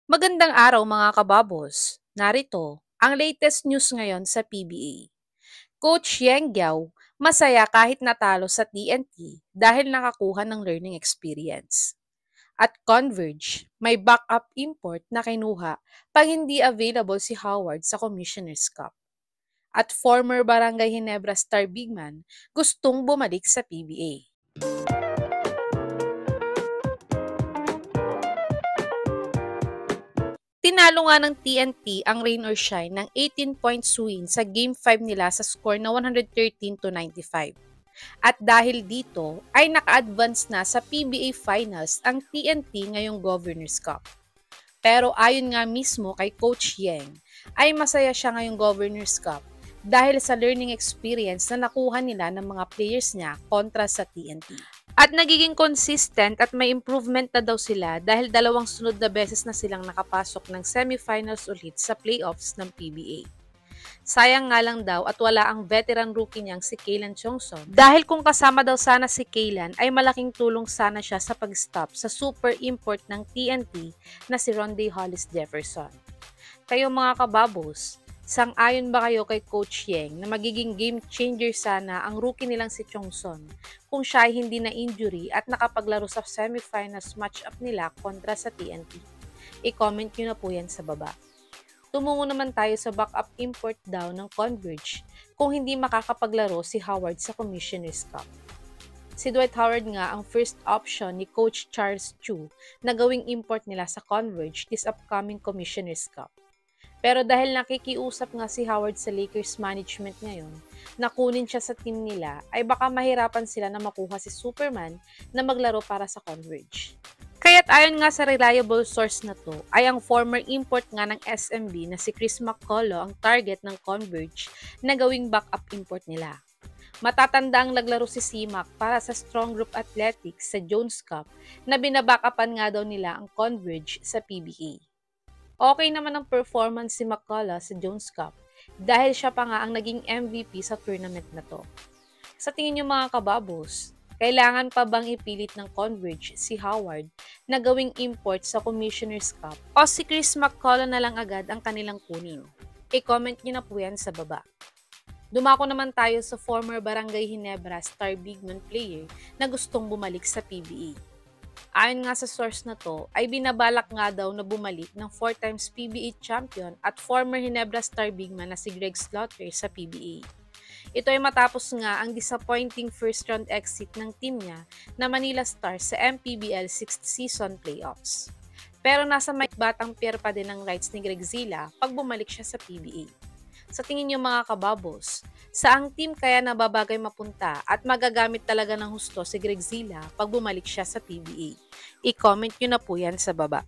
Magandang araw mga kababos. Narito ang latest news ngayon sa PBA. Coach Yang Giao, masaya kahit natalo sa TNT dahil nakakuha ng learning experience. At Converge, may backup import na kinuha pag hindi available si Howard sa Commissioner's Cup. At former Barangay Ginebra star bigman gustong bumalik sa PBA. Tinalo nga ng TNT ang rain or shine ng 18 points win sa Game 5 nila sa score na 113-95. At dahil dito ay naka-advance na sa PBA Finals ang TNT ngayong Governor's Cup. Pero ayon nga mismo kay Coach Yang, ay masaya siya ngayong Governor's Cup dahil sa learning experience na nakuha nila ng mga players niya kontra sa TNT. At nagiging consistent at may improvement na daw sila dahil dalawang sunod na beses na silang nakapasok ng semifinals ulit sa playoffs ng PBA. Sayang nga lang daw at wala ang veteran rookie niyang si Kaylan Chongson dahil kung kasama daw sana si Kaylan ay malaking tulong sana siya sa pag-stop sa super import ng TNT na si Rondae Hollis Jefferson. Kayo mga kababos, sang-ayon ba kayo kay Coach Yang na magiging game changer sana ang rookie nilang si Chongson kung siya ay hindi na injury at nakapaglaro sa semifinals matchup nila kontra sa TNT? I-comment nyo na po yan sa baba. Tumungo naman tayo sa backup import daw ng Converge kung hindi makakapaglaro si Howard sa Commissioner's Cup. Si Dwight Howard nga ang first option ni Coach Charles Chu na gawing import nila sa Converge this upcoming Commissioner's Cup. Pero dahil nakikiusap nga si Howard sa Lakers management ngayon, na kunin siya sa team nila, ay baka mahirapan sila na makuha si Superman na maglaro para sa Converge. Kaya't ayon nga sa reliable source na to, ay ang former import nga ng SMB na si Chris McCullough ang target ng Converge na gawing backup import nila. Matatanda ang naglaro si CMAC para sa Strong Group Athletics sa Jones Cup na binabackupan nga daw nila ang Converge sa PBA. Okay naman ang performance si McCullough sa Jones Cup dahil siya pa nga ang naging MVP sa tournament na to. Sa tingin niyo mga kababos, kailangan pa bang ipilit ng Converge si Howard na gawing import sa Commissioner's Cup o si Chris McCullough na lang agad ang kanilang kunin? I-comment niyo na po yan sa baba. Dumako naman tayo sa former Barangay Ginebra star bigman player na gustong bumalik sa PBA. Ayon nga sa source na to, ay binabalak nga daw na bumalik ng 4 times PBA champion at former Ginebra star bigman na si Greg Slaughter sa PBA. Ito ay matapos nga ang disappointing first round exit ng team niya na Manila Stars sa MPBL 6th season playoffs. Pero nasa may batang pair pa din ang rights ni Greg Zilla pag bumalik siya sa PBA. Sa tingin niyo mga kababos, saang team kaya nababagay mapunta at magagamit talaga ng husto si Greg Zilla pag bumalik siya sa PBA? I-comment niyo na po yan sa baba.